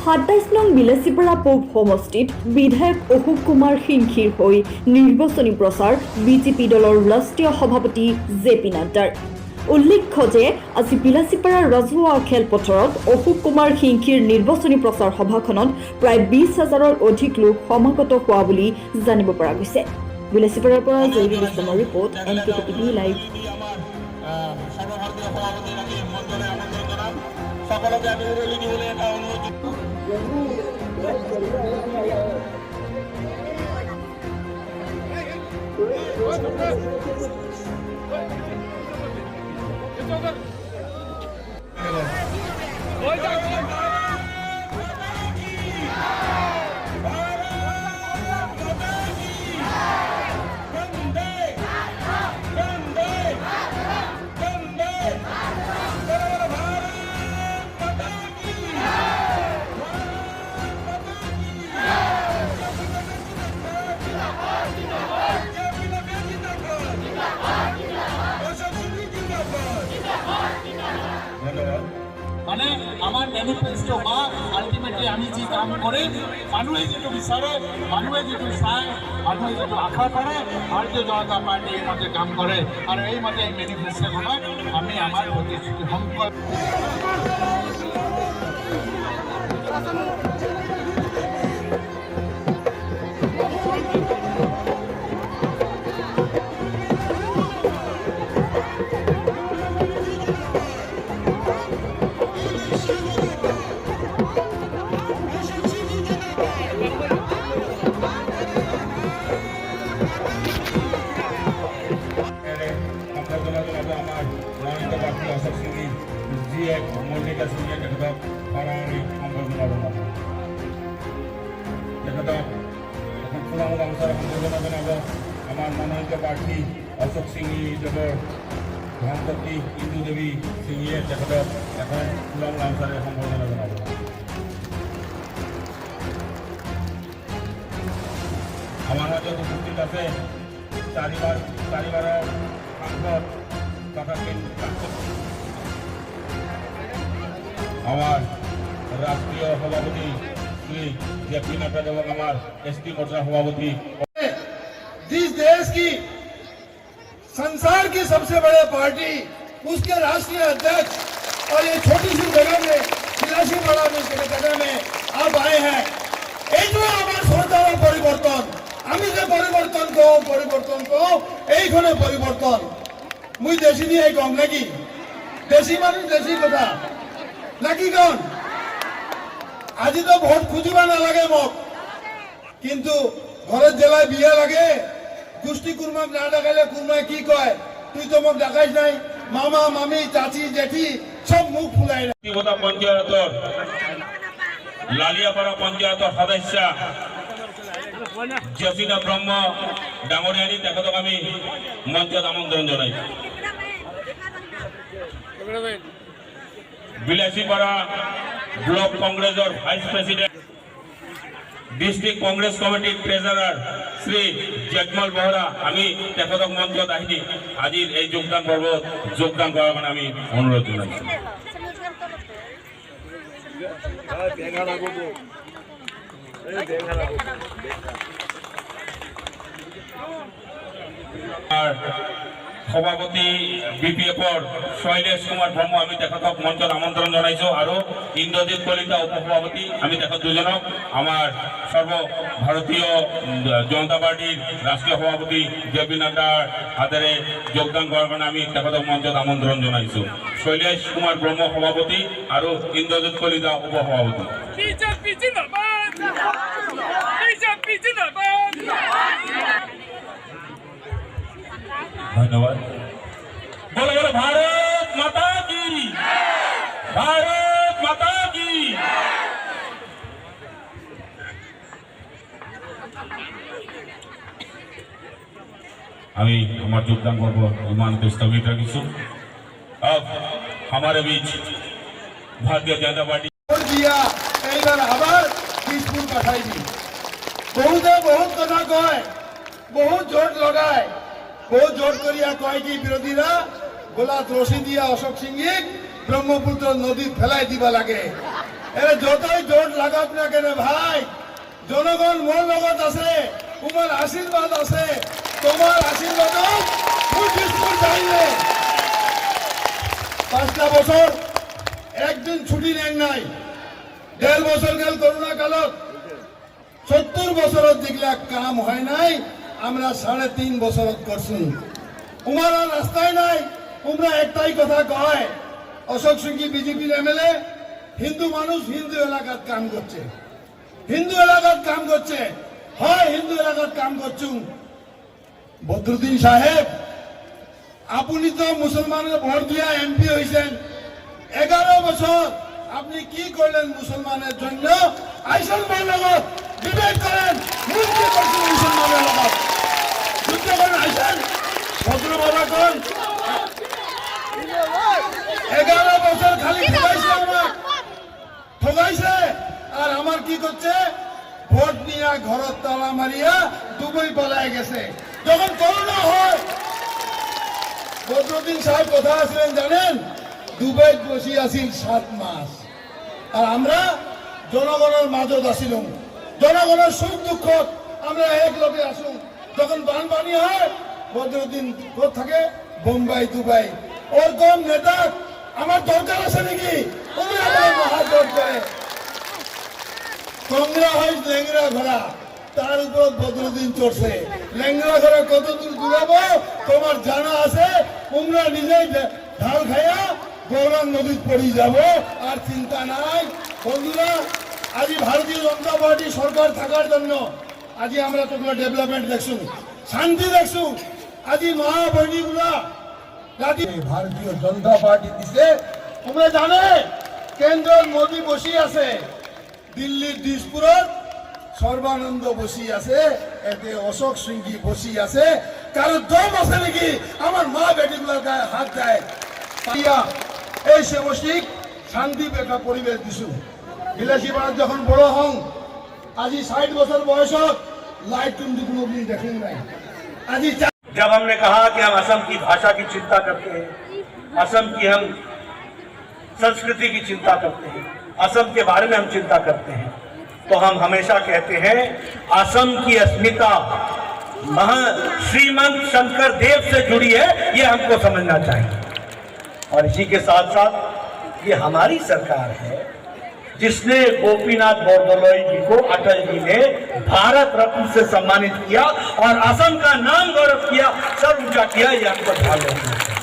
27 নং বিলাসীপাৰা পূব সমষ্টিত বিধায়ক অশোক কুমাৰ সিংহীৰ হৈ নিৰ্বাচনী প্ৰচাৰ বিজেপি দলৰ ৰাষ্ট্ৰীয় সভাপতি জেপি নাড্ডাৰ। উল্লেখ্য যে আজি বিলাসীপাৰা ৰাজহুৱা খেলপথাৰত অশোক কুমাৰ সিংহীৰ নিৰ্বাচনী প্ৰচাৰ সভাখনত প্ৰায় 20,000ৰ অধিক লোক সমাগত হোৱা বুলি জানিব পৰা গৈছে। বিলাসীপাৰাৰ পৰা জয়দীপ ইছলামৰ ৰিপৰ্ট, NTK TV লাইভ। সকলকে আমি উৰুলি দিবলৈ এটা অনুৰোধ। মানে আমার ম্যানিফেস্টো বা আলটিমেটলি আমি যে কাম করে মানুষে যেটা বিচারে, মানুষে যেটা চায়, মানুষে যেটা আশা করে, ভারতীয় জনতা পার্টি এই মতে কাম করে। আর এই মতে এই ম্যানিফেস্টোখনত আমি আমার প্রতিশ্রুতি সংকল্প আমার মনোনীত প্রার্থী অশোক সিংহী দেৱৰ ধৰ্মপত্নী ইন্দু দেৱী সিংহীয়ে তেখেতক এখন ফুলাম গামোচাৰে সম্বৰ্ধনা জনাব। আমাৰ মাজত উপস্থিত আছে চাৰিবাৰৰ সাংসদ তথা আমার রাষ্ট্রীয় সভাপতি শ্রী জেপি নাড্ডা এবং আমার एसटी मोर्चा सभापति। जिस देश की संसार की सबसे बड़े पार्टी उसके राष्ट्रीय अध्यक्ष और ये छोटी सी जगह में বিলাসীপাড়া जगह में आप आए हैं, এইটোৱে আমাৰ চৰকাৰৰ পৰিৱৰ্তন। আমি যে পৰিৱৰ্তন কওঁ এইখনে পৰিৱৰ্তন। মই দেশী দিয়ে কম নাকি? দেশী মানুহ দেশী কথা নাকি কন? আজি তো ভোট খুঁজিব নালাগে মোক, কিন্তু ঘৰত জেলায় বিয়া লাগে, গোষ্ঠী কুৰ্মাক না দেখালে কুৰ্মাই কি কয়, তুই তো মোক দেখাইছ নাই, মামা মামী চাচি জেঠি সব মুখ ফুলাই পঞ্চায়তৰ লালিয়াপাৰা পঞ্চায়তৰ সদস্য জেফিনা ব্ৰহ্ম ডাঙৰীয়ানী তেখেতক আমি মঞ্চত আমন্ত্ৰণ জনাইছো। বিলাসীপাৰা ব্লক কংগ্ৰেছৰ ভাইচ প্ৰেচিডেণ্ট ডিস্ট্রিক্ট কংগ্রেস কমিটির ট্রেজারার শ্রী জগমল বহরা আমি তেখেতক মঞ্চত আহি আজির এই যোগদান পর্ব যোগদান করার কারণে আমি অনুরোধ জানাইছি। আর সভাপতি বিপিএফৰ শৈলেশ কুমাৰ ব্ৰহ্ম আমি তেখেতক মঞ্চত আমন্ত্ৰণ জনাইছো আৰু ইন্দ্ৰজিৎ কলিতা উপসভাপতি আমি তেখেত দুজনক আমাৰ সৰ্বভাৰতীয় জনতা পাৰ্টিৰ ৰাষ্ট্ৰীয় সভাপতি জেপি নাড্ডাৰ হাতেৰে যোগদান কৰাৰ কাৰণে আমি তেখেতক মঞ্চত আমন্ত্ৰণ জনাইছো। শৈলেশ কুমাৰ ব্ৰহ্ম সভাপতি আৰু ইন্দ্ৰজিৎ কলিতা উপসভাপতি। ধন্যবাদ। বলো বলো ভারত মাতা কি, ভারত মাতা কি। আমি আমার যোগদান করব विमान को स्थगित रखीसु। अब हमारे बीच भारतीय जनता पार्टी दिया এইবার আবার বিস্কুট পাঠাই দি বহুতে বহুত কথা কয়, বহুত জোট লগায়, বহুত জোট করিয়া কয় কি বিরোধীরা গোলাত রশি দিয়া অশোক সিংহীক ব্রহ্মপুত্র নদী ফেলাই দিবা লাগে। এর যতই জোট লাগাক না কেন ভাই, জনগণ মোর লগত আছে, তোমার আশীর্বাদ আছে, তোমার আশীর্বাদ চাইলে 5টা বছর একদিন ছুটি নেন নাই। 1.5 বছর গেল করোনা কালত, 70 বছরত যেগুলা কাম হয় নাই আমরা 3.5 বছরত করছি। তোমার আর রাস্তায় নাই। তোমরা একটাই কথা কয়, অশোক সিংহি বিজেপির এমএলএ, হিন্দু মানুষ হিন্দু এলাকাত কাম করছে, হিন্দু এলাকাত কাম করছে, হয় হিন্দু এলাকাত কাম করছুন। বদরুদ্দিন সাহেব, আপনি তো মুসলমানের ভোট দিয়া এমপি হয়েছেন, 11 বছর আপনি কি করলেন মুসলমানের জন্য? আইসন লগত ডিবেট করেন, মুক্তি করছেন মুসলমানের লগত, যুদ্ধ করেন, আইসেন ভদ্র বাবা কন। 11 বছর খালি ঠকাইছে, আমার ঠকাইছে। আর আমার কি করছে? ভোট নিয়ে ঘরত তালা মারিয়া দুবাই পালায় গেছে। যখন করোনা হয়, বদরুদ্দিন সাহেব কথা আসলেন জানেন, দুবাই বসি আসিল 7 মাস। আর আমরা জনগণের মাঝত আসিলাম, জনগণের সুখ দুঃখ আমরা এক লগে আসুন। যখন বানপানি হয়, বদরুদ্দিন কোথা থাকে? বোম্বাই, দুবাই। ওর কম নেতা আমার দরকার আছে নাকি? মহাজোট করে কংগ্রা হয় লেংরা ঘোড়া, তার উপর বদরুদ্দিন চড়ছে। লেংরা ঘোড়া কত দূর দূরাবো তোমার জানা আছে? তোমরা নিজেই ঢাল খাইয়া গৌরাঙ্গ নদীত পড়ি যাব, আর চিন্তা নাই। বন্ধুরা, আজি ভারতীয় জনতা পার্টি সরকার থাকার জন্য আজি আমরা তোমরা ডেভেলপমেন্ট দেখছুন, শান্তি দেখছুন। আজি মা বহিনীগুলা ভারতীয় জনতা পার্টি দিছে। তোমরা জানে কেন্দ্রের মোদী বসি আছে, দিল্লির দিসপুরত সর্বানন্দ বসি আছে, এতে অশোক সিংহি বসি আছে। কারণ দম আছে নাকি আমার মা বেটিগুলার গায়ে হাত দেয়? এই সামষ্টিক শান্তি একটা পরিবেশ দিছু। বিলাসীপাড়াত যখন বড় হং, আজি 60 বছর বয়সত লাইট কিন্তু কোনোদিন দেখেন নাই। আজি जब हमने कहा कि हम असम की भाषा की चिंता करते हैं, असम की हम संस्कृति की चिंता करते हैं, असम के बारे में हम चिंता करते हैं, तो हम हमेशा कहते हैं असम की अस्मिता श्रीमंत शंकर देव से जुड़ी है, ये हमको समझना चाहिए। और इसी के साथ साथ ये हमारी सरकार है जिसने गोपीनाथ बोरदोलोई जी को अटल जी ने भारत रत्न से सम्मानित किया और असम का नाम गौरव किया, सर ऊंचा किया। ये हमको ध्यान रखना चाहिए।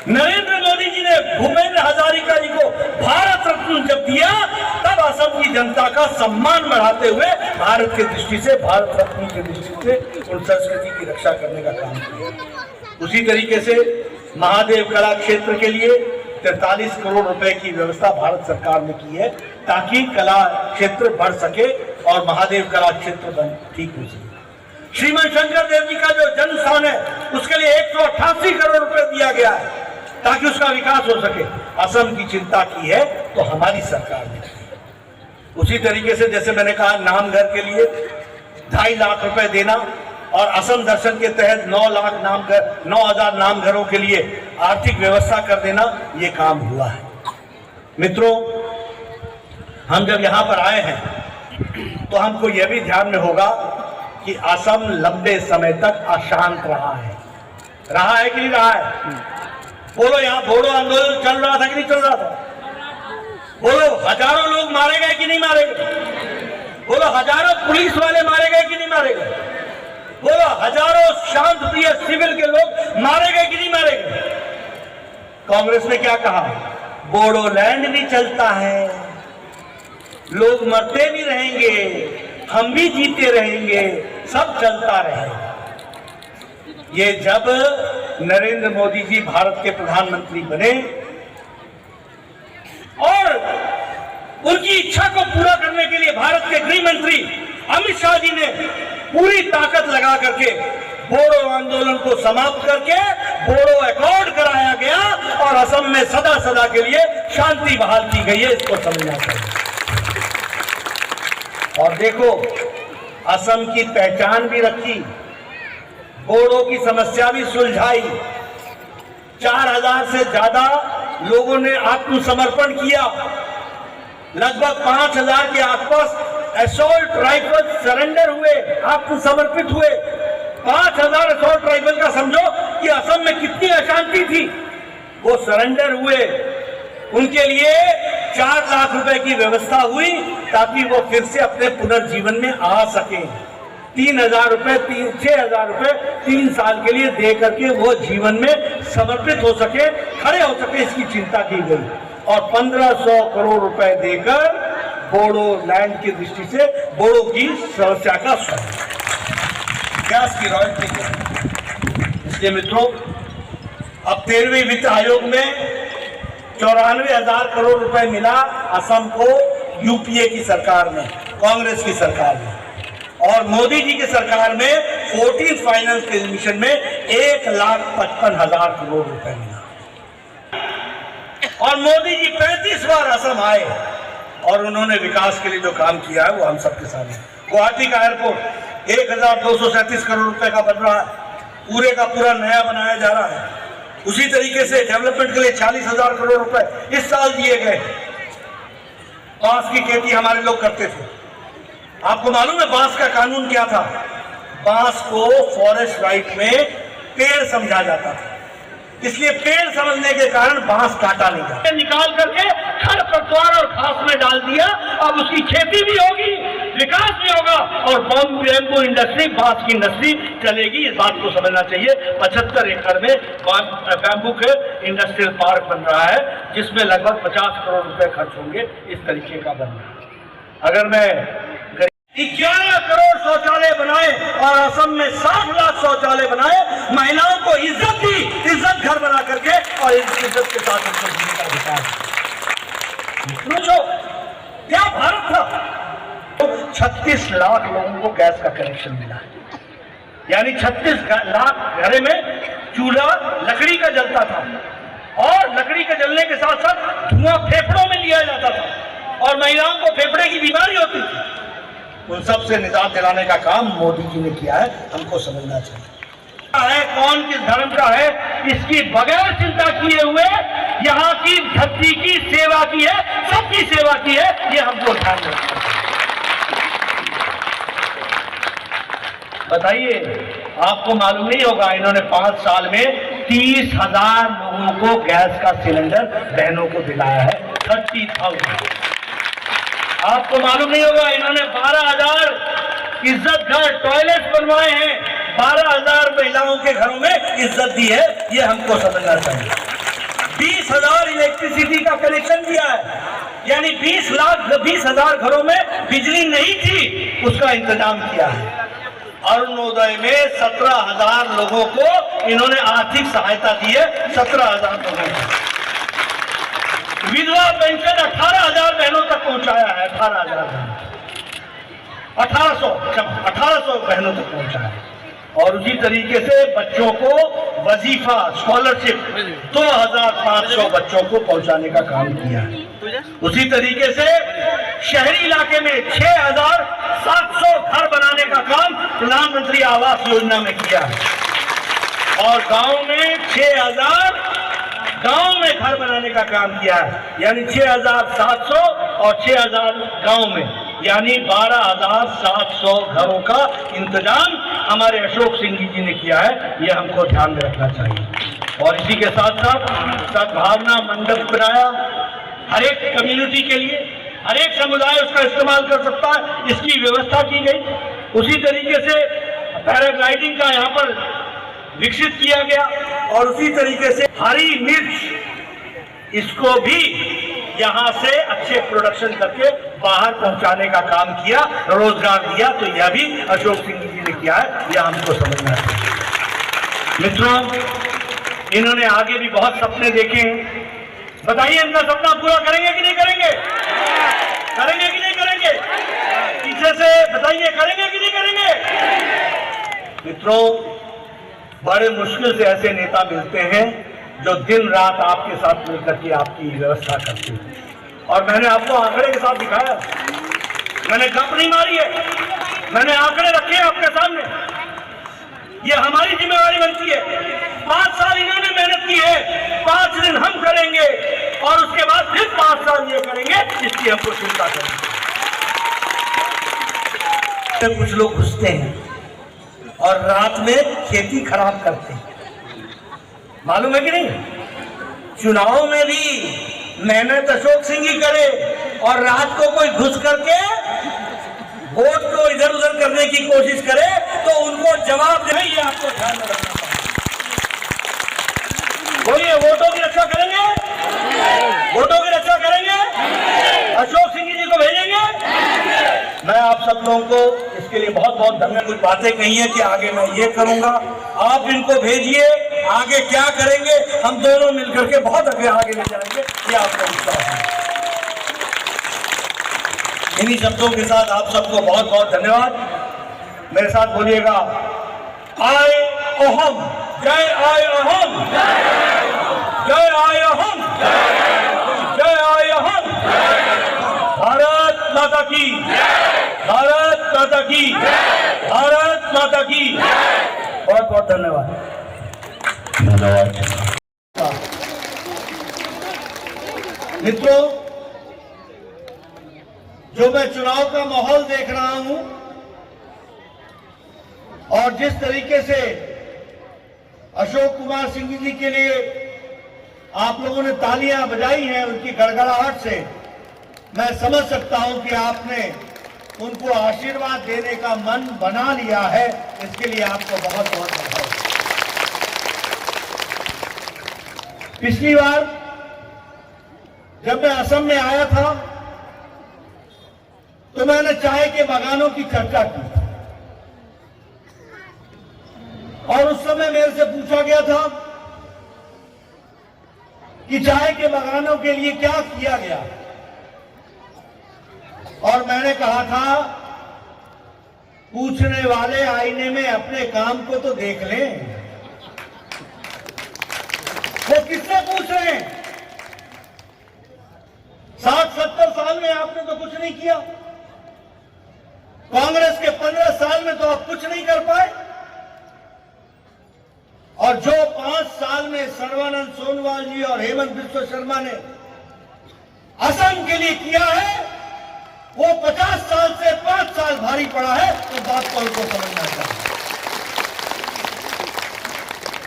नरेंद्र मोदी जी ने भूपेंद्र हजारिका जी को भारत रत्न जब दिया, तब असम की जनता का सम्मान बढ़ाते हुए भारत की दृष्टि से, भारत रत्न की दृष्टि से उन संस्कृति की रक्षा करने का काम किया। उसी तरीके से महादेव कला क्षेत्र के लिए 43 करोड़ रुपए की व्यवस्था भारत सरकार ने की है, ताकि कला क्षेत्र बढ़ सके और महादेव कला क्षेत्र ठीक हो सके। श्रीमंत शंकर देव जी का जो जन्म स्थान है, उसके लिए 188 करोड़ रुपए दिया गया है, ताकि उसका विकास हो सके। असम की चिंता की है तो हमारी सरकार ने। उसी तरीके से जैसे मैंने कहा, नामघर के लिए 2.5 लाख रुपए देना और असम दर्शन के तहत 9,000 नामघरों के लिए आर्थिक व्यवस्था कर देना, ये काम हुआ है। मित्रों, हम जब यहाँ पर आए हैं तो हमको यह भी ध्यान में होगा कि असम लंबे समय तक अशांत रहा है कि नहीं रहा है? बोलो, यहाँ बोडो आंदोलन चल रहा था कि नहीं चल रहा था? बोलो, हजारों लोग मारे गए कि नहीं मारे गए? बोलो, हजारों पुलिस वाले मारे गए कि नहीं मारे गए? बोलो, हजारों शांत प्रिय सिविल के लोग मारे गए कि नहीं मारे गए? कांग्रेस ने क्या कहा? बोडोलैंड भी चलता है, लोग मरते भी रहेंगे, हम भी जीते रहेंगे, सब चलता रहेगा। ये जब नरेंद्र मोदी जी भारत के प्रधानमंत्री बने और उनकी इच्छा को पूरा करने के लिए भारत के गृह मंत्री अमित शाह जी ने पूरी ताकत लगा करके बोडो आंदोलन को समाप्त करके बोडो अकॉर्ड कराया गया और असम में सदा सदा के लिए शांति बहाल की गई है। इसको समझना चाहिए। और देखो, असम की पहचान भी रखी, बोडो की समस्या भी सुलझाई। 4000 से ज्यादा लोगों ने आत्मसमर्पण किया। लगभग 5000 के आसपास असॉल्ट राइफल सरेंडर हुए, आत्मसमर्पित हुए। 5000 असॉल्ट राइफल का समझो कि असम में कितनी अशांति थी, वो सरेंडर हुए। उनके लिए 4 लाख रुपए की व्यवस्था हुई ताकि वो फिर से अपने पुनर्जीवन में आ सके। 3000 रुपए 6,000 रुपए 3 साल के लिए दे करके वो जीवन में समर्पित हो सके, खड़े हो सके, इसकी चिंता की गई। और 1500 करोड़ रुपए देकर बोडो लैंड की दृष्टि से बोडो की समस्या का गैस की रॉयल्टी। इसलिए मित्रों, अब 13वें वित्त आयोग में 94,000 करोड़ रुपए मिला असम को यूपीए की सरकार में, कांग्रेस की सरकार में। और मोदी जी की सरकार में 14 फाइनेंस के मिशन में 1,55,000 करोड़ रुपए मिला। और मोदी जी 35 बार असम आए और उन्होंने विकास के लिए जो काम किया है वो हम सबके सामने। गुवाहाटी का एयरपोर्ट 1,237 करोड़ रुपए का बन रहा है, पूरे का पूरा नया बनाया जा रहा है। उसी तरीके से डेवलपमेंट के लिए 40,000 करोड़ रुपए इस साल दिए गए। बांस की खेती हमारे लोग करते थे। आपको मालूम है बांस का कानून क्या था? बांस को फॉरेस्ट राइट में पेड़ समझा जाता था, इसलिए पेड़ समझने के कारण बांस काटा नहीं जाता। निकाल करके खरपतवार और घास में डाल दिया। अब उसकी खेती भी होगी, विकास भी होगा और बैम्बू इंडस्ट्री, बांस की इंडस्ट्री चलेगी। इस बात को समझना चाहिए। 75 एकड़ में बैम्बू के इंडस्ट्रियल पार्क बन रहा है, जिसमें लगभग 50 करोड़ रुपए खर्च होंगे। इस तरीके का बन रहा है। अगर मैं 11 करोड़ शौचालय बनाए और असम में 60 लाख शौचालय बनाए, महिलाओं को इज्जत दी, इज्जत घर बना करके, और इस इज्जत के साथ उनको जीने का अधिकार। पूछो क्या भारत था? 36 लाख लोगों को गैस का कनेक्शन मिला है, यानी 36 लाख घरे में चूल्हा लकड़ी का जलता था और लकड़ी के जलने के साथ साथ धुआं फेफड़ों में लिया जाता था और महिलाओं को फेफड़े की बीमारी होती थी। उन सब से निजात दिलाने का काम मोदी जी ने किया है, हमको समझना चाहिए। कौन किस धर्म का है, इसकी बगैर चिंता किए हुए यहाँ की धरती की सेवा की है, सबकी सेवा की है, ये हमको ध्यान रखना है। बताइए, आपको मालूम नहीं होगा, इन्होंने 5 साल में 30,000 लोगों को गैस का सिलेंडर बहनों को दिलाया है। 30,000। आपको मालूम नहीं होगा, इन्होंने 12,000 इज्जत घर टॉयलेट बनवाए हैं। 12,000 महिलाओं के घरों में इज्जत दी है, ये हमको समझना चाहिए। 20,000 इलेक्ट्रिसिटी का कनेक्शन दिया है, यानी 20,000 घरों में बिजली नहीं थी, उसका इंतजाम किया है। अरुणोदय में 17,000 लोगों को इन्होंने आर्थिक सहायता दी है, 17,000 लोगों को। विधवा पेंशन 18,000 बहनों तक पहुंचाया है, 1800 बहनों तक पहुंचाया है। और उसी तरीके से बच्चों को वजीफा स्कॉलरशिप 2,500 बच्चों को पहुंचाने का काम किया है। उसी तरीके से शहरी इलाके में 6,700 घर बनाने का काम प्रधानमंत्री आवास योजना में किया है और गांव में 6,000 गांव में घर बनाने का काम किया है, यानी 6,700 और 6,000 गांव में, यानी 12,700 घरों का इंतजाम हमारे अशोक सिंह जी ने किया है। ये हमको ध्यान में रखना चाहिए। और इसी के साथ साथ सद्भावना मंडप बनाया, हर एक कम्युनिटी के लिए, हर एक समुदाय उसका इस्तेमाल कर सकता है, इसकी व्यवस्था की गई। उसी तरीके से पैराग्लाइडिंग का यहाँ पर विकसित किया गया और उसी तरीके से हरी मिर्च, इसको भी यहाँ से अच्छे प्रोडक्शन करके बाहर पहुंचाने का काम किया, रोजगार दिया। तो यह भी अशोक सिंह जी ने किया है, यह हमको समझना है। मित्रों, इन्होंने आगे भी बहुत सपने देखे हैं। बताइए, इनका सपना पूरा करेंगे कि नहीं करेंगे? करेंगे कि नहीं करेंगे? पीछे से बताइए, करेंगे कि नहीं करेंगे? मित्रों, बड़े मुश्किल से ऐसे नेता मिलते हैं जो दिन रात आपके साथ मिलकर के आपकी व्यवस्था करते हैं। और मैंने आपको आंकड़े के साथ दिखाया, मैंने गप नहीं मारी है, मैंने आंकड़े रखे हैं आपके सामने। ये हमारी जिम्मेवारी बनती है। 5 साल इन्होंने मेहनत की है, 5 दिन हम करेंगे और उसके बाद फिर 5 साल ये करेंगे, इसकी हमको चिंता करेंगे। कुछ लोग घुसते हैं और रात में खेती खराब करते हैं, मालूम है कि नहीं? चुनाव में भी मेहनत अशोक सिंह ही करे और रात को कोई घुस करके वोट को इधर उधर करने की कोशिश करे तो उनको जवाब देना, ये आपको ध्यान में रखना चाहिए। बोलिए, वोटों की रक्षा करेंगे? वोटों की रक्षा करेंगे? अशोक सिंह जी को भेजेंगे? मैं आप सब लोगों को इसके लिए बहुत बहुत धन्यवाद। कुछ बातें कही है कि आगे मैं ये करूंगा, आप इनको भेजिए, आगे क्या करेंगे हम दोनों मिलकर के बहुत आगे ले जाएंगे, ये आपको विश्वास है। इन्हीं शब्दों के साथ आप सबको बहुत बहुत धन्यवाद। मेरे साथ बोलिएगा, आय अहम, जय आय अहम, जय आय अहम, जय आय अहम। भारत माता की, भारत माता की, भारत माता की। बहुत बहुत धन्यवाद। मित्रों, जो मैं चुनाव का माहौल देख रहा हूं और जिस तरीके से अशोक कुमार सिंह जी के लिए आप लोगों ने तालियां बजाई हैं, उनकी गड़गड़ाहट से मैं समझ सकता हूं कि आपने उनको आशीर्वाद देने का मन बना लिया है। इसके लिए आपको बहुत बहुत बधाई। पिछली बार जब मैं असम में आया था तो मैंने चाय के बागानों की चर्चा की और उस समय मेरे से पूछा गया था कि चाय के बागानों के लिए क्या किया गया, और मैंने कहा था पूछने वाले आईने में अपने काम को तो देख लें। वो किससे पूछ रहे हैं? 60-70 साल में आपने तो कुछ नहीं किया, कांग्रेस के 15 साल में तो आप कुछ नहीं कर पाए, और जो 5 साल में सर्बानंद सोनोवाल जी और हेमंत बिस्वा शर्मा ने असम के लिए किया है, वो 50 साल से 5 साल भारी पड़ा है। तो बात को उनको समझना चाहिए।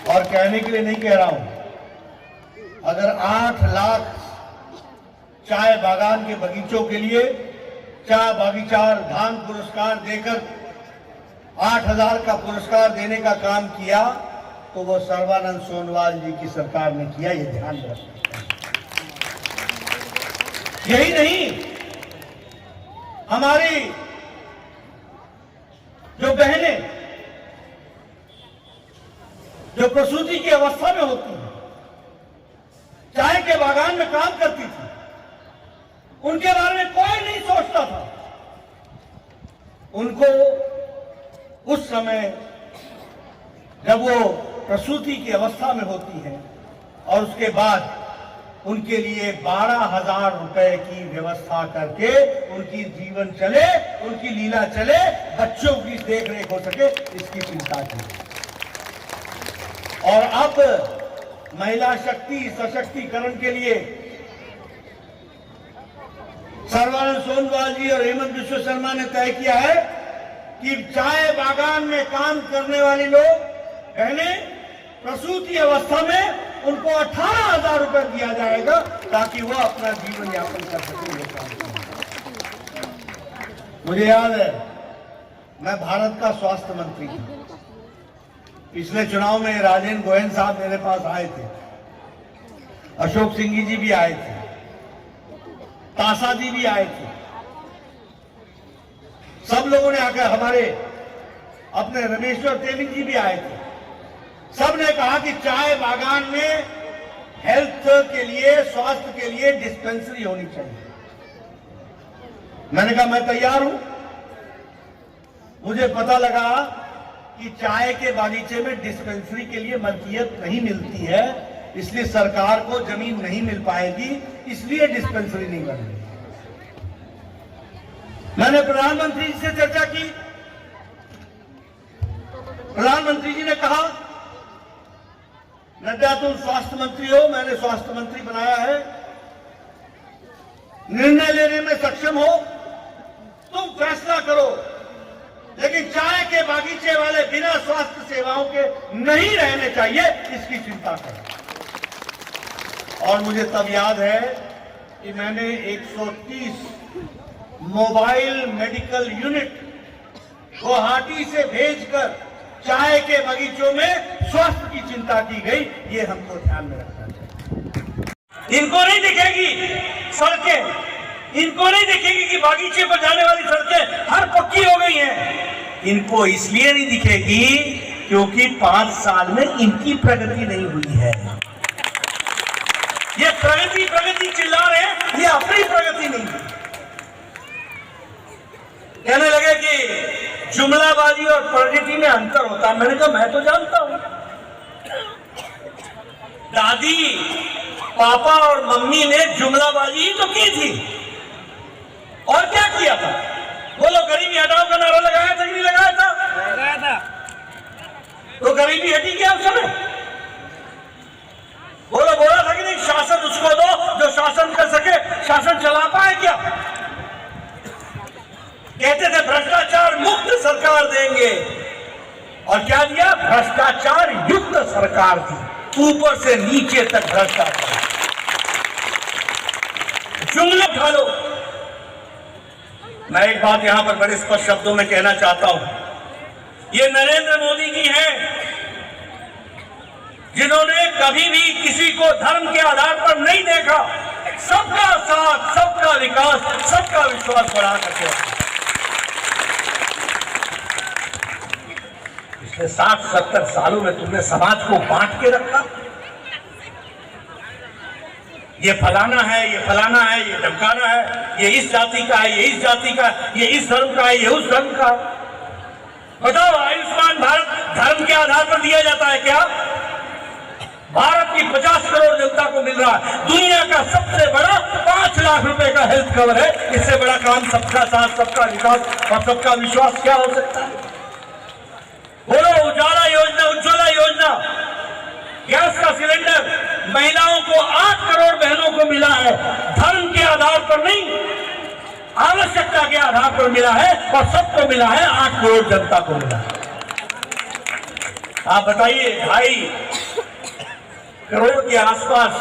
और कहने के लिए नहीं कह रहा हूं, अगर 8 लाख चाय बागान के बगीचों के लिए चाय बागीचार धान पुरस्कार देकर 8,000 का पुरस्कार देने का काम किया तो वो सर्बानंद सोनोवाल जी की सरकार ने किया, ये ध्यान रखना। यही नहीं, हमारी जो बहनें जो प्रसूति की अवस्था में होती हैं, चाय के बागान में काम करती थी, उनके बारे में कोई नहीं सोचता था। उनको उस समय जब वो प्रसूति की अवस्था में होती है और उसके बाद उनके लिए 12,000 रुपए की व्यवस्था करके उनकी जीवन चले, उनकी लीला चले, बच्चों की देखरेख हो सके, इसकी चिंता की। और अब महिला शक्ति सशक्तिकरण के लिए सर्बानंद सोनोवाल जी और हेमंत बिस्वा शर्मा ने तय किया है कि चाय बागान में काम करने वाली लोग बहनें प्रसूति अवस्था में उनको 18,000 रुपए दिया जाएगा ताकि वो अपना जीवन यापन कर सके। मुझे याद है, मैं भारत का स्वास्थ्य मंत्री था। पिछले चुनाव में राजेंद्र गोयन साहब मेरे पास आए थे, अशोक सिंह जी भी आए थे, तासा जी भी आए थे। सब लोगों ने आकर, हमारे अपने रमेश्वर तेली जी भी आए थे। सब ने कहा कि चाय बागान में हेल्थ के लिए, स्वास्थ्य के लिए डिस्पेंसरी होनी चाहिए। मैंने कहा मैं तैयार हूं। मुझे पता लगा कि चाय के बागीचे में डिस्पेंसरी के लिए मलकियत नहीं मिलती है, इसलिए सरकार को जमीन नहीं मिल पाएगी, इसलिए डिस्पेंसरी नहीं बन रही। मैंने प्रधानमंत्री जी से चर्चा की। प्रधानमंत्री जी ने कहा नड्डा तुम स्वास्थ्य मंत्री हो, मैंने स्वास्थ्य मंत्री बनाया है, निर्णय लेने में सक्षम हो, तुम फैसला करो, लेकिन चाय के बागीचे वाले बिना स्वास्थ्य सेवाओं के नहीं रहने चाहिए, इसकी चिंता करो। और मुझे तब याद है कि मैंने 130 मोबाइल मेडिकल यूनिट गुवाहाटी से भेजकर चाय के बगीचों में स्वास्थ्य की चिंता की गई, ये हमको ध्यान में रखना चाहिए। इनको नहीं दिखेगी सड़कें, इनको नहीं दिखेगी कि बागीचे पर जाने वाली सड़कें हर पक्की हो गई हैं। इनको इसलिए नहीं दिखेगी क्योंकि 5 साल में इनकी प्रगति नहीं हुई है। ये प्रगति प्रगति चिल्ला रहे हैं, ये अपनी प्रगति नहीं हुई। कहने लगे कि जुमलाबाजी और प्रगति में अंतर होता है। मैंने कहा मैं तो जानता हूं, दादी पापा और मम्मी ने जुमलाबाजी ही तो की थी, और क्या किया था? बोलो, गरीबी हटाओ का नारा लगाया था कि नहीं लगाया था? लगाया था। तो गरीबी हटी क्या उस समय? बोलो, बोला था कि नहीं शासन उसको दो जो शासन कर सके, शासन चला पाए क्या? कहते थे भ्रष्टाचार मुक्त सरकार देंगे, और क्या दिया? भ्रष्टाचार युक्त सरकार दी, ऊपर से नीचे तक भ्रष्टाचार। जुमले उठा लो। मैं एक बात यहां पर बड़े स्पष्ट शब्दों में कहना चाहता हूं, ये नरेंद्र मोदी जी हैं जिन्होंने कभी भी किसी को धर्म के आधार पर नहीं देखा, सबका साथ, सबका विकास, सबका विश्वास बढ़ा करके पिछले 60-70 सालों में तुमने समाज को बांट के रखा। ये फलाना है, ये फलाना है, ये धमकाना है, ये इस जाति का है, ये इस जाति का, ये इस धर्म का है, ये उस धर्म का। बताओ, आयुष्मान भारत धर्म के आधार पर दिया जाता है क्या? भारत की 50 करोड़ जनता को मिल रहा है, दुनिया का सबसे बड़ा 5 लाख रुपए का हेल्थ कवर है। इससे बड़ा काम सबका साथ, सबका विकास और सबका विश्वास क्या हो सकता है? बोलो, उजाला योजना, उज्ज्वला योजना, गैस का सिलेंडर महिलाओं को 8 करोड़ बहनों को मिला है, धर्म के आधार पर नहीं, आवश्यकता के आधार पर मिला है, और सबको मिला है, 8 करोड़ जनता को मिला है। आप बताइए, 2.5 करोड़ के आसपास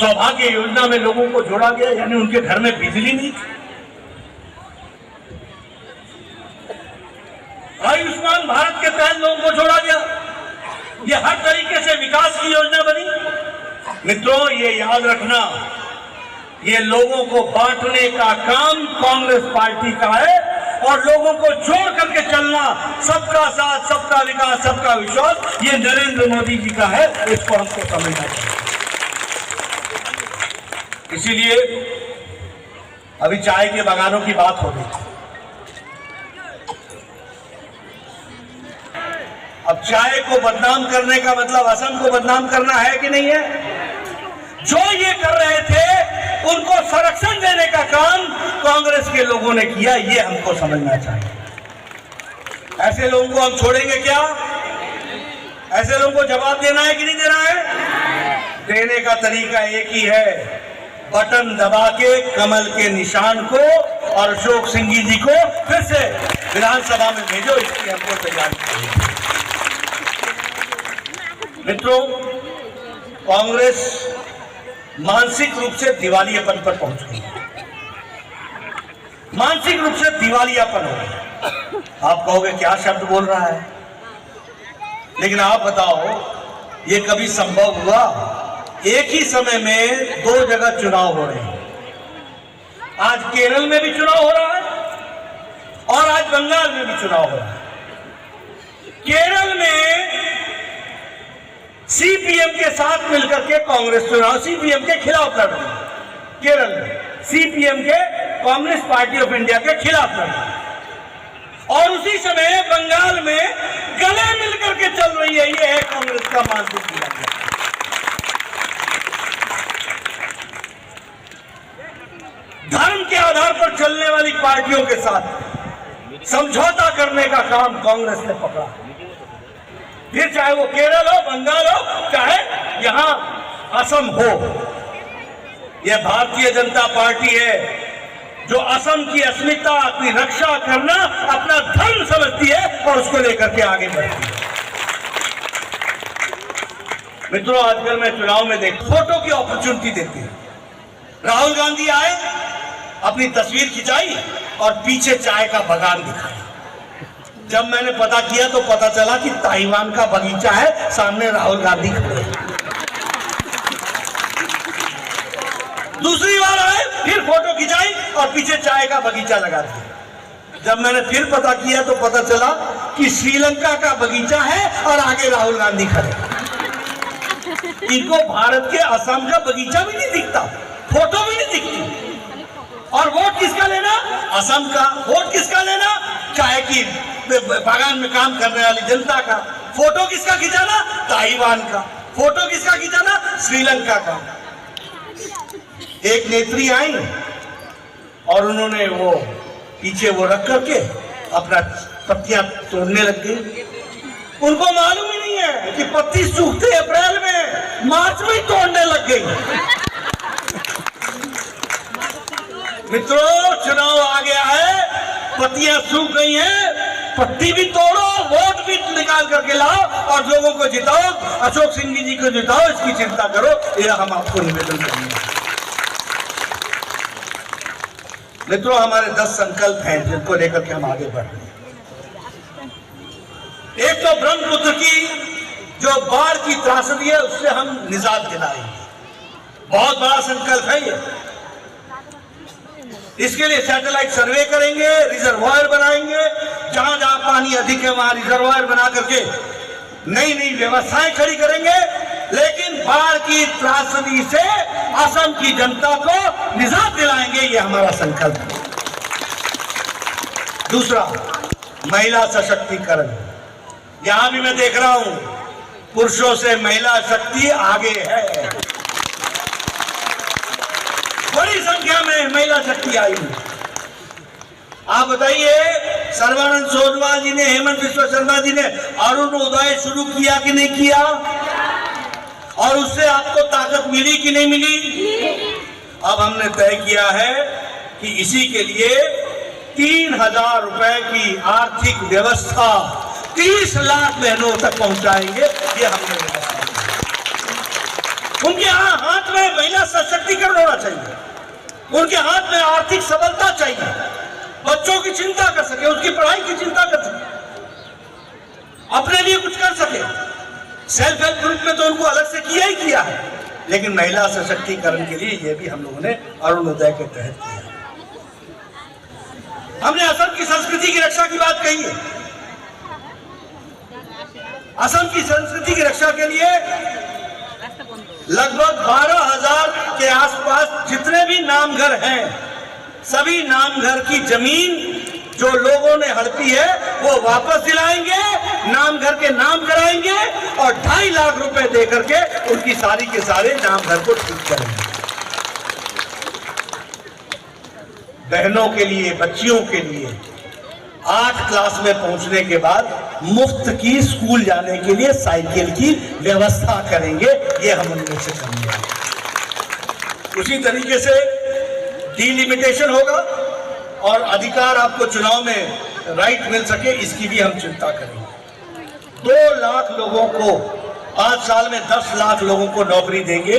सौभाग्य योजना में लोगों को जोड़ा गया, यानी उनके घर में बिजली नहीं थी। आयुष्मान भारत के तहत लोगों को जोड़ा गया, ये हर तरीके से विकास की योजना बनी। मित्रों, ये याद रखना, ये लोगों को बांटने का काम कांग्रेस पार्टी का है, और लोगों को जोड़ करके चलना, सबका साथ, सबका विकास, सबका विश्वास, ये नरेंद्र मोदी जी का है। इसको हमको समझना चाहिए। इसीलिए अभी चाय के बागानों की बात हो गई। अब चाय को बदनाम करने का मतलब असम को बदनाम करना है कि नहीं है? जो ये कर रहे थे उनको संरक्षण देने का काम कांग्रेस के लोगों ने किया, ये हमको समझना चाहिए। ऐसे लोगों को हम छोड़ेंगे क्या? ऐसे लोगों को जवाब देना है कि नहीं देना है? देने का तरीका एक ही है, बटन दबा के कमल के निशान को और अशोक सिंह जी को फिर से विधानसभा में भेजो, इसकी हमको तैयारी चाहिए। मित्रों, कांग्रेस मानसिक रूप से दिवालियापन पर पहुंच गई, मानसिक रूप से दिवालियापन हो गया। आप कहोगे क्या शब्द बोल रहा है, लेकिन आप बताओ, ये कभी संभव हुआ? एक ही समय में 2 जगह चुनाव हो रहे हैं। आज केरल में भी चुनाव हो रहा है और आज बंगाल में भी चुनाव हो रहा है। केरल में सीपीएम के साथ मिलकर के कांग्रेस चुनाव सीपीएम के खिलाफ लड़ रही है। केरल में सीपीएम के, कम्युनिस्ट पार्टी ऑफ इंडिया के खिलाफ लड़ रही है, और उसी समय बंगाल में गले मिलकर के चल रही है। ये है कांग्रेस का मानसिक दिवालिया। धर्म के आधार पर चलने वाली पार्टियों के साथ समझौता करने का काम कांग्रेस ने पकड़ा। फिर चाहे वो केरल हो, बंगाल हो, चाहे यहां असम हो, यह भारतीय जनता पार्टी है जो असम की अस्मिता की रक्षा करना अपना धर्म समझती है और उसको लेकर के आगे बढ़ती है। मित्रों, आजकल मैं चुनाव में देख फोटो की अपॉर्चुनिटी देती है। राहुल गांधी आए, अपनी तस्वीर खिंचाई और पीछे चाय का बागान दिखाया। जब मैंने पता किया तो पता चला कि ताइवान का बगीचा है, सामने राहुल गांधी खड़े हैं। दूसरी बार आए, फिर फोटो खिंचाई और पीछे चाय का बगीचा लगा दिया। जब मैंने फिर पता किया तो पता चला कि श्रीलंका का बगीचा है और आगे राहुल गांधी खड़े। इनको भारत के असम का बगीचा भी नहीं दिखता, फोटो भी नहीं दिखती। और वोट किसका लेना? असम का। वोट किसका लेना? चाय की बागान में काम करने वाली जनता का। फोटो किसका खिंचाना? ताइवान का। फोटो किसका खिंचाना? श्रीलंका का। एक नेत्री आई और उन्होंने वो पीछे वो रख करके अपना पत्तियां तोड़ने लग गई। उनको मालूम ही नहीं है कि पत्ती सूखते अप्रैल में, मार्च में ही तोड़ने लग गई। मित्रों, चुनाव आ गया है, पत्तियां सूख गई हैं, पत्ती भी तोड़ो, वोट भी निकाल करके लाओ और लोगों को जिताओ, अशोक सिंह जी को जिताओ, इसकी चिंता करो। यह हम आपको निवेदन करेंगे। मित्रों, हमारे 10 संकल्प हैं जिनको लेकर के हम आगे बढ़ रहे हैं। एक तो ब्रह्मपुत्र की जो बाढ़ की त्रासदी है उससे हम निजात दिलाएंगे। बहुत बड़ा संकल्प है ये। इसके लिए सैटेलाइट सर्वे करेंगे, रिजर्वायर बनाएंगे, जहां जहां पानी अधिक है वहां रिजर्वायर बना करके नई नई व्यवस्थाएं खड़ी करेंगे। लेकिन बाढ़ की त्रासदी से असम की जनता को निजात दिलाएंगे, ये हमारा संकल्प है। दूसरा, महिला सशक्तिकरण। यहां भी मैं देख रहा हूं पुरुषों से महिला शक्ति आगे है। बड़ी संख्या में महिला शक्ति आई है। आप बताइए, सर्बानंद सोनोवाल जी ने, हेमंत बिश्वा शर्मा जी ने अरुणोदय शुरू किया कि नहीं किया? और उससे आपको ताकत मिली कि नहीं मिली? अब हमने तय किया है कि इसी के लिए 3000 रुपए की आर्थिक व्यवस्था 30 लाख बहनों तक पहुंचाएंगे। ये हमने व्यवस्था की। उनके हाथ में महिला सशक्तिकरण होना चाहिए, उनके हाथ में आर्थिक सबलता चाहिए, बच्चों की चिंता कर सके, उसकी पढ़ाई की चिंता कर सके, अपने लिए कुछ कर सके। सेल्फ हेल्प ग्रुप में तो उनको अलग से किया ही किया है, लेकिन महिला सशक्तिकरण के लिए ये भी हम लोगों ने अरुणोदय के तहत किया। हमने असम की संस्कृति की रक्षा की बात कही है। असम की संस्कृति की रक्षा के लिए लगभग 12,000 के आसपास जितने भी नामघर हैं, सभी नामघर की जमीन जो लोगों ने हड़पी है वो वापस दिलाएंगे, नामघर के नाम कराएंगे और 2.5 लाख रुपए देकर के उनकी सारी के सारे नामघर को ठीक करेंगे। बहनों के लिए, बच्चियों के लिए 8 क्लास में पहुंचने के बाद मुफ्त की स्कूल जाने के लिए साइकिल की व्यवस्था करेंगे। ये हम उनमें से करेंगे। उसी तरीके से डिलिमिटेशन होगा और अधिकार आपको चुनाव में राइट मिल सके, इसकी भी हम चिंता करेंगे। 2 लाख लोगों को 5 साल में 10 लाख लोगों को नौकरी देंगे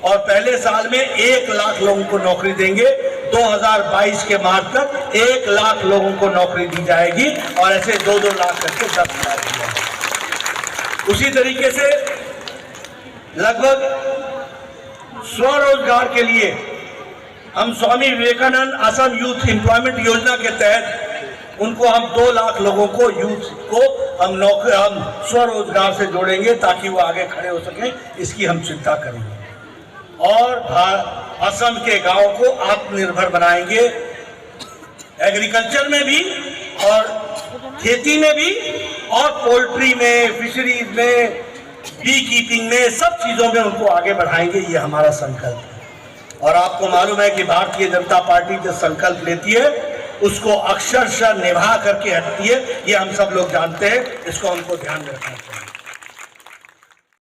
और पहले साल में 1 लाख लोगों को नौकरी देंगे। 2022 के मार्च तक 1 लाख लोगों को नौकरी दी जाएगी और ऐसे 2-2 लाख करके 10 लाख दी जाएगी। उसी तरीके से लगभग स्वरोजगार के लिए हम स्वामी विवेकानंद असम यूथ एम्प्लॉयमेंट योजना के तहत उनको हम 2 लाख लोगों को, यूथ को हम स्वरोजगार से जोड़ेंगे ताकि वो आगे खड़े हो सकें। इसकी हम चिंता करेंगे और असम के गांव को आत्मनिर्भर बनाएंगे, एग्रीकल्चर में भी और खेती में भी और पोल्ट्री में, फिशरीज में, बी कीपिंग में, सब चीजों में उनको आगे बढ़ाएंगे। ये हमारा संकल्प है। और आपको मालूम है कि भारतीय जनता पार्टी जो संकल्प लेती है उसको अक्षरशः निभा करके हटती है। ये हम सब लोग जानते हैं, इसको हमको ध्यान में रखना चाहिए।